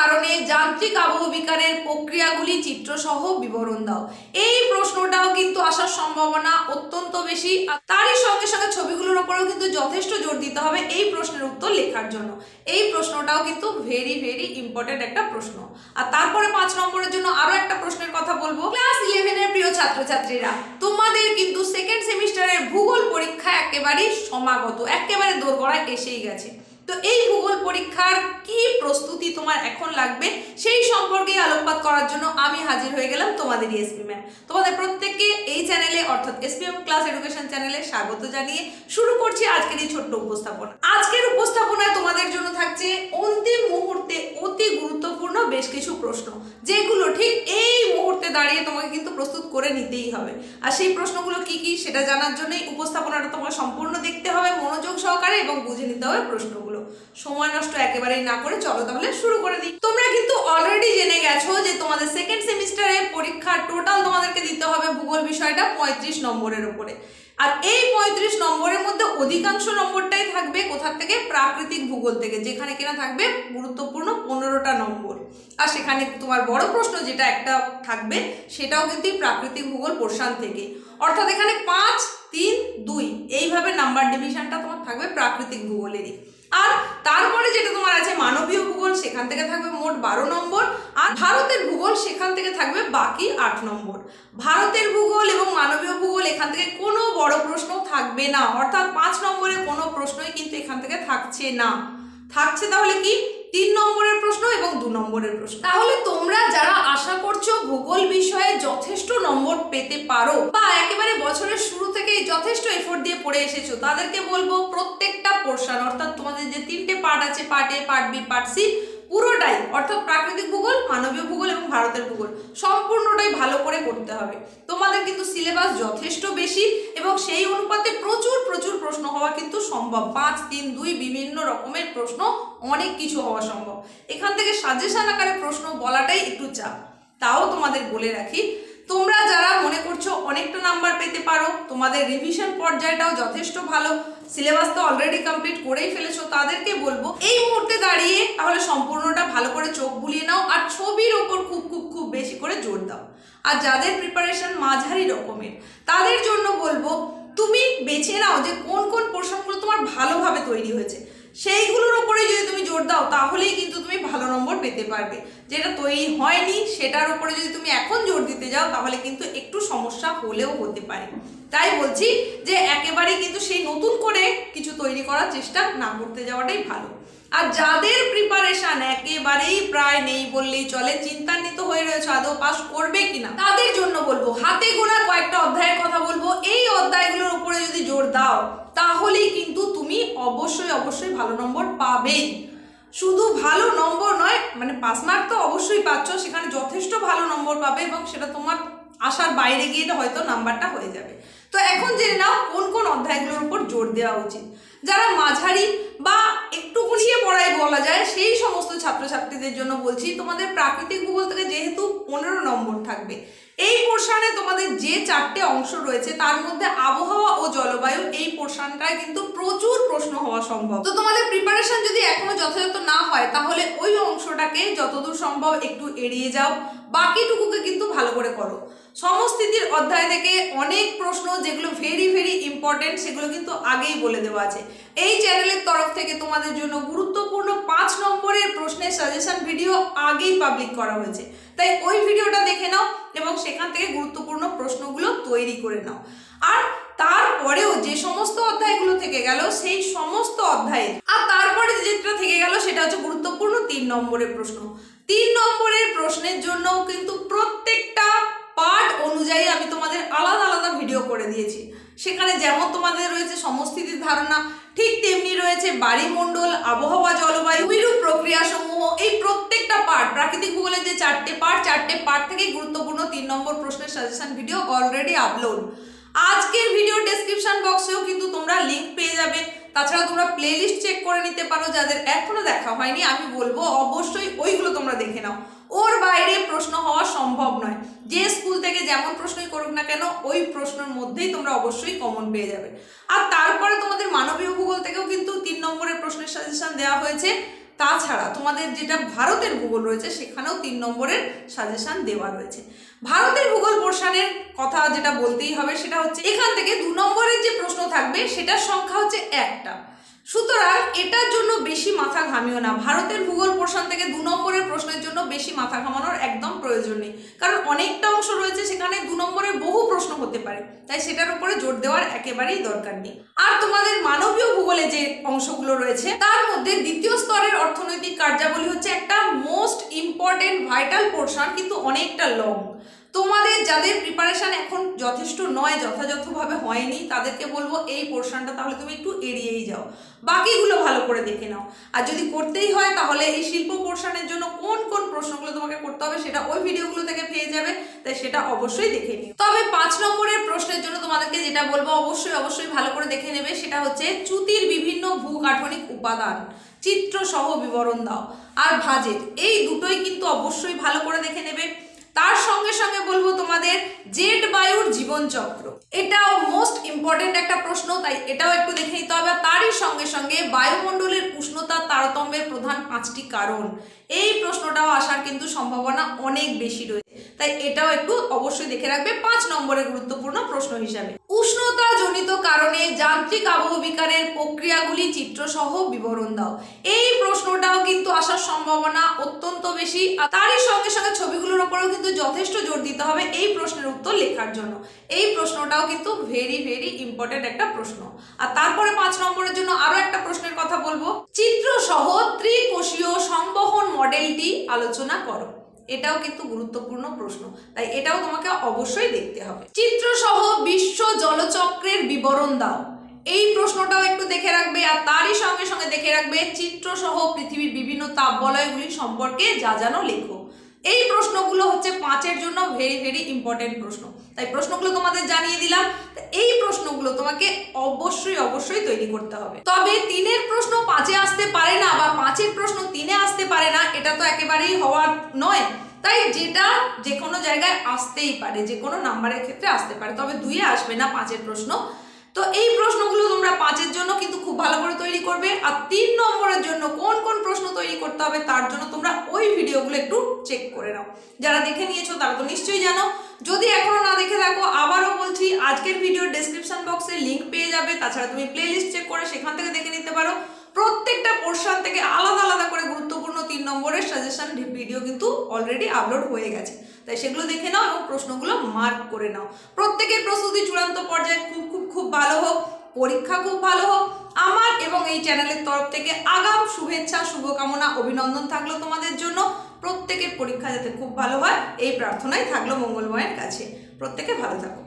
কারণে যান্ত্রিক আবহবিকারের প্রক্রিয়াগুলি চিত্রসহ বিবরণ দাও। এই প্রশ্নটাও কিন্তু আসার সম্ভাবনা অত্যন্ত বেশি। তারই সঙ্গে সঙ্গে ছবিগুলোর উপরেও কিন্তু যথেষ্ট জোর দিতে হবে এই প্রশ্নের উত্তর লেখার জন্য। এই প্রশ্নটাও কিন্তু ভেরি ভেরি ইম্পর্টেন্ট একটা প্রশ্ন। আর তারপরে 5 নম্বরের জন্য আরো একটা প্রশ্নের কথা বলবো। ক্লাস 11 এর প্রিয় ছাত্রছাত্রীরা, তোমাদের কিন্তু সেকেন্ড সেমিস্টারের ভূগোল পরীক্ষা একেবারেই সমাগত, একেবারে দোরগোড়ায় এসেই গেছে। তো এই ভূগোল পরীক্ষার কি প্রস্তুতি তোমার এখন লাগবে সেই সম্পর্কে আলোকপাত করার জন্য আমি হাজির হয়ে গেলাম, তোমাদের এসপি ম্যাম। তোমাদের প্রত্যেককে এই চ্যানেলে অর্থাৎ এসপিএম ক্লাস এডুকেশন চ্যানেলে স্বাগত জানিয়ে শুরু করছি আজকের এই ছোট্ট উপস্থাপনা। আজকের উপস্থাপনায় তোমাদের জন্য থাকছে অন্তিম মুহূর্তে অতি গুরুত্বপূর্ণ বেশ কিছু প্রশ্ন, যেগুলো ঠিক এই মুহূর্তে দাঁড়িয়ে তোমাকে কিন্তু প্রস্তুত করে নিতেই হবে। আর সেই প্রশ্নগুলো কি কি সেটা জানার জন্যই উপস্থাপনাটা তোমাকে সম্পূর্ণ দেখতে হবে মনোযোগ সহকারে এবং বুঝে নিতে হবে প্রশ্নগুলো। সময় নষ্ট একেবারেই না করে চলো তাহলে শুরু করে দিই। তোমরা কিন্তু অলরেডি জেনে গেছো যে তোমাদের সেকেন্ড সেমিস্টারে পরীক্ষা টোটাল তোমাদেরকে দিতে হবে ভূগোল বিষয়টা 35 নম্বরের উপরে। আর এই 35 নম্বরের মধ্যে অধিকাংশ নম্বরটাই থাকবে কোথা থেকে? প্রাকৃতিক ভূগোল থেকে, যেখানে কিনা থাকবে গুরুত্বপূর্ণ 15টা নম্বর। আর সেখানে তোমার বড় প্রশ্ন যেটা একটা থাকবে সেটাও কিন্তু প্রাকৃতিক ভূগোল পোর্শন থেকে। অর্থাৎ এখানে 5, 3, 2 এইভাবে নাম্বার ডিভিশনটা তোমার থাকবে প্রাকৃতিক ভূগোলেরই। আর তারপরে যেটা তোমার আছে মানবীয় ভূগোল, সেখান থেকে থাকবে মোট 12 নম্বর। আর ভারতের ভূগোল সেখান থেকে থাকবে বাকি 8 নম্বর। ভারতের ভূগোল এবং মানবীয় ভূগোল এখান থেকে কোনো বড় প্রশ্ন থাকবে না, অর্থাৎ 5 নম্বরের কোনো প্রশ্নই কিন্তু এখান থেকে থাকছে না। থাকছে তাহলে কি 3 নম্বরের প্রশ্ন এবং 2 নম্বরের প্রশ্ন। তাহলে তোমরা যারা আশা করছো ভূগোল বিষয়ে যথেষ্ট নম্বর পেতে পারো বা একেবারে বছরের শুরু থেকেই যথেষ্ট এফোর্ট দিয়ে পড়ে এসেছো, তাদেরকে বলবো প্রত্যেকটা পোর্শন অর্থাৎ তোমাদের যে 3টে পার্ট আছে, part A, part B, part C, পুরোটাই অর্থাৎ প্রাকৃতিক ভূগোল, মানবীয় ভূগোল এবং ভারতের ভূগোল সম্পূর্ণটাই ভালো করে করতে হবে। তোমাদের কিন্তু সিলেবাস যথেষ্ট বেশি এবং সেই অনুপাতে প্রচুর প্রচুর প্রশ্ন হওয়া কিন্তু সম্ভব। 5, 3, 2 বিভিন্ন রকমের প্রশ্ন, অনেক কিছু হওয়া সম্ভব। এখান থেকে সাজেশন আকারে প্রশ্ন বলাটাই একটু চাপ। তাও তোমাদের বলে রাখি, তোমরা যারা মনে করছো অনেকটা নাম্বার পেতে পারো, তোমাদের রিভিশন পর্যায়টাও যথেষ্ট ভালো, সিলেবাস তো অলরেডি কমপ্লিট করেই ফেলেছো, তাদেরকে বলবো এই মুহূর্তে দাঁড়িয়ে তাহলে সম্পূর্ণটা ভালো করে চোখ বুলিয়ে নাও আর ছবির ওপর খুব খুব খুব বেশি করে জোর দাও। আর যাদের প্রিপারেশন মাঝারি রকমের তাদের জন্য বলবো তুমি বেছে নাও যে কোন কোন পোর্শনগুলো তোমার ভালোভাবে তৈরি হয়েছে, সেইগুলোর ওপরে যদি তুমি জোর দাও তাহলেই কিন্তু তুমি ভালো নম্বর পেতে পারবে। যেটা তৈরি হয়নি সেটার উপরে যদি তুমি এখন জোর দিতে যাও তাহলে কিন্তু একটু সমস্যা হলেও হতে পারে। তাই বলছি যে একেবারেই কিন্তু সেই নতুন করে কিছু তৈরি করার চেষ্টা না করতে যাওয়াটাই ভালো। আর যাদের প্রিপারেশন একেবারেই প্রায় নেই বললেই চলে, চিন্তান্বিত হয়ে রয়েছে আদৌ পাস করবে কিনা, তাদের জন্য বলবো হাতে গোনা কয়েকটা অধ্যায়ের কথা বলবো। এই অধ্যায়গুলোর উপরে যদি জোর দাও তাহলেই কিন্তু তুমি অবশ্যই অবশ্যই ভালো নম্বর পাবেই। শুধু ভালো নম্বর নয়, মানে পাস মার্ক তো অবশ্যই পাচ্ছ, সেখানে যথেষ্ট ভালো নম্বর পাবে এবং সেটা তোমার আশার বাইরে গিয়ে হয়তো নাম্বারটা হয়ে যাবে। তো এখন জেনে নাও কোন কোন অধ্যায়গুলোর উপর জোর দেওয়া উচিত। যারা মাঝারি বা একটু গুছিয়ে পড়ায় বলা যায় সেই সমস্ত ছাত্রছাত্রীদের জন্য বলছি, তোমাদের প্রাকৃতিক ভূগোল থেকে যেহেতু 15 নম্বর থাকবে, এই পোর্শনে তোমাদের যে 4টে অংশ রয়েছে তার মধ্যে আবহাওয়া ও জলবায়ু এই পোর্শনটায় কিন্তু প্রচুর প্রশ্ন হওয়া সম্ভব। তো তোমাদের প্রিপারেশন যদি এখনো যথাযথ না হয় তাহলে ওই অংশটাকে যতদূর সম্ভব একটু এড়িয়ে যাও, বাকিটুকুকে কিন্তু ভালো করে করো। সমস্থিতির অধ্যায় থেকে অনেক প্রশ্ন যেগুলো ভেরি ভেরি ইম্পর্টেন্ট সেগুলো কিন্তু আগেই বলে দেওয়া আছে। এই চ্যানেলের তরফ থেকে তোমাদের জন্য গুরুত্বপূর্ণ 5 নম্বরের প্রশ্নের সাজেশন ভিডিও আগেই পাবলিক করা হয়েছে, তাই ওই ভিডিওটা দেখে নাও এবং সেখান থেকে গুরুত্বপূর্ণ প্রশ্নগুলো তৈরি করে নাও। আর তারপরেও যে সমস্ত অধ্যায়গুলো থেকে গেল সেই সমস্ত অধ্যায়ের আর তারপরে যেটা থেকে গেল সেটা হচ্ছে গুরুত্বপূর্ণ 3 নম্বরের প্রশ্ন। 3 নম্বরের প্রশ্নের জন্য কিন্তু প্রত্যেকটা পার্ট অনুযায়ী আমি তোমাদের আলাদা আলাদা ভিডিও করে দিয়েছি। সেখানে যেমন তোমাদের রয়েছে সমস্থিতির ধারণা, ঠিক তেমনি রয়েছে বায়ুমণ্ডল, আবহাওয়া, জলবায়ু, বিরূপ প্রক্রিয়া সমূহ। এই প্রত্যেকটা পার্ট প্রাকৃতিক ভূগোলের যে 4টে পার্ট থেকে গুরুত্বপূর্ণ 3 নম্বর প্রশ্নের সাজেশন ভিডিও অলরেডি আপলোড। আজকের ভিডিও ডেসক্রিপশন বক্সেও কিন্তু তোমরা লিংক পেয়ে যাবে। তাছাড়া তোমরা প্লেলিস্ট চেক করে নিতে পারো, যাদের এখনো দেখা হয়নি আমি বলবো অবশ্যই ওইগুলো তোমরা দেখে নাও। ওর বাইরে প্রশ্ন হওয়া সম্ভব নয়, যে স্কুল থেকে যেমন প্রশ্নই করুক না কেন ওই প্রশ্নের মধ্যেই তোমরা অবশ্যই কমন পেয়ে যাবে। আর তারপরে তোমাদের মানবীয় ভূগোল থেকেও কিন্তু 3 নম্বরের প্রশ্নের সাজেশন দেওয়া হয়েছে, তাছাড়া তোমাদের যেটা ভারতের ভূগোল রয়েছে সেখানেও 3 নম্বরের সাজেশন দেওয়া রয়েছে। ভারতের ভূগোল পোর্শনের কথা যেটা বলতেই হবে সেটা হচ্ছে এখান থেকে 2 নম্বরের যে প্রশ্ন থাকবে সেটার সংখ্যা হচ্ছে 1টা। সুতরাং এটার জন্য বেশি মাথা ঘামিও না। ভারতের ভূগোল পোর্শন থেকে 2 নম্বরের প্রশ্নের জন্য বেশি মাথা ঘামানোর একদম প্রয়োজন নেই, কারণ অনেকটা অংশ রয়েছে সেখানে 2 নম্বরের বহু প্রশ্ন হতে পারে, তাই সেটার উপরে জোর দেওয়ার একেবারেই দরকার নেই। আর তোমাদের মানবীয় ভূগোলে যে অংশগুলো রয়েছে তার মধ্যে দ্বিতীয় স্তরের অর্থনৈতিক কার্যাবলী হচ্ছে একটা মোস্ট ইম্পর্টেন্ট ভাইটাল পোর্শন, কিন্তু অনেকটা লং। তোমাদের যাদের প্রিপারেশন এখন যথেষ্ট নয়, যথাযথভাবে হয়নি, তাদেরকে বলবো এই পোর্শনটা তাহলে তুমি একটু এড়িয়েই যাও, বাকিগুলো ভালো করে দেখে নাও। আর যদি করতেই হয় তাহলে এই শিল্প পোর্শনের জন্য কোন কোন প্রশ্নগুলো তোমাকে করতে হবে সেটা ওই ভিডিওগুলো থেকে পেয়ে যাবে, তাই সেটা অবশ্যই দেখে নিও। তবে 5 নম্বরের প্রশ্নের জন্য তোমাদেরকে যেটা বলবো অবশ্যই ভালো করে দেখে নেবে, সেটা হচ্ছে চ্যুতির বিভিন্ন ভূগাঠনিক উপাদান চিত্র সহ বিবরণ দাও। আর বাজেট, এই দুটোই কিন্তু অবশ্যই ভালো করে দেখে নেবে। তার সঙ্গে সঙ্গে বলবো তোমাদের জেট বায়ুর জীবনচক্র, এটাও মোস্ট ইম্পর্টেন্ট একটা প্রশ্ন, তাই এটাও একটু দেখে নিতে হবে। তারই সঙ্গে সঙ্গে বায়ুমণ্ডলের উষ্ণতার তারতম্যের প্রধান 5টি কারণ, এই প্রশ্নটাও আসার কিন্তু সম্ভাবনা অনেক বেশি রয়েছে, তাই এটাও একটু অবশ্যই দেখে রাখবে 5 নম্বরের গুরুত্বপূর্ণ প্রশ্ন হিসাবে। উষ্ণতা জনিত কারণে যান্ত্রিক আবহবিকারের প্রক্রিয়াগুলি চিত্রসহ বিবরণ দাও, এই প্রশ্নটাও কিন্তু আসার সম্ভাবনা অত্যন্ত বেশি। তারই সঙ্গে সঙ্গে ছবিগুলোর উপরেও কিন্তু যথেষ্ট জোর দিতে হবে এই প্রশ্নের উত্তর লেখার জন্য। এই প্রশ্নটাও কিন্তু ভেরি ইম্পর্টেন্ট একটা প্রশ্ন। আর তারপরে 5 নম্বরের জন্য আরো একটা প্রশ্নের কথা বলবো, চিত্রসহ ত্রিকোষীয় সংবহন মডেলটি আলোচনা করো, এটাও কিন্তু গুরুত্বপূর্ণ প্রশ্ন, তাই এটাও তোমাকে অবশ্যই দেখতে হবে। চিত্রসহ বিশ্ব জলচক্রের বিবরণ দাও, এই প্রশ্নটাও একটু দেখে রাখবে। আর তারই সঙ্গে সঙ্গে দেখে রাখবে চিত্রসহ পৃথিবীর বিভিন্ন তাপবলয়গুলি সম্পর্কে জানো লেখো। এই প্রশ্নগুলো হচ্ছে 5-এর জন্য ভেরি ইম্পর্টেন্ট প্রশ্ন, তাই প্রশ্নগুলো তোমাদের জানিয়ে দিলাম। এই প্রশ্নগুলো তোমাকে অবশ্যই তৈরি করতে হবে। তবে 3-এর প্রশ্ন 5-এ আসতে পারে না বা 5-এর প্রশ্ন 3-এ আসতে পারে না, এটা তো একেবারেই হওয়ার নয়, তাই যেটা যে কোনো জায়গায় আসতেই পারে, যে কোনো নাম্বারের ক্ষেত্রে আসতে পারে, তবে 2-এ আসবে না 5-এর প্রশ্ন। তো এই প্রশ্নগুলো তোমরা 5-এর জন্য কিন্তু খুব ভালো করে তৈরি করবে। আর 3 নম্বরের জন্য কোন কোন প্রশ্ন তৈরি করতে হবে তার জন্য তোমরা ওই ভিডিওগুলো একটু চেক করে নাও, যারা দেখে নিয়েছো তারা তো নিশ্চয়ই জানো। যদি এখনো না দেখে থাকো, আবারও বলছি আজকের ভিডিওর ডেসক্রিপশন বক্সে লিঙ্ক পেয়ে যাবে, তাছাড়া তুমি প্লেলিস্ট চেক করে সেখান থেকে দেখে নিতে পারো। প্রত্যেকটা পোর্শন থেকে আলাদা করে গুরুত্বপূর্ণ 3 নম্বরের সাজেশন ভিডিও কিন্তু অলরেডি আপলোড হয়ে গেছে, তাই সেগুলো দেখে নাও এবং প্রশ্নগুলো মার্ক করে নাও। প্রত্যেকের প্রস্তুতি চূড়ান্ত পর্যায়ে খুব ভালো হোক, পরীক্ষা খুব ভালো হোক। আমার এবং এই চ্যানেলের তরফ থেকে আগাম শুভেচ্ছা, শুভকামনা, অভিনন্দন থাকলো তোমাদের জন্য। প্রত্যেকের পরীক্ষা যাতে খুব ভালো হয় এই প্রার্থনাই থাকলো মঙ্গলময়ের কাছে। প্রত্যেকে ভালো থাকো।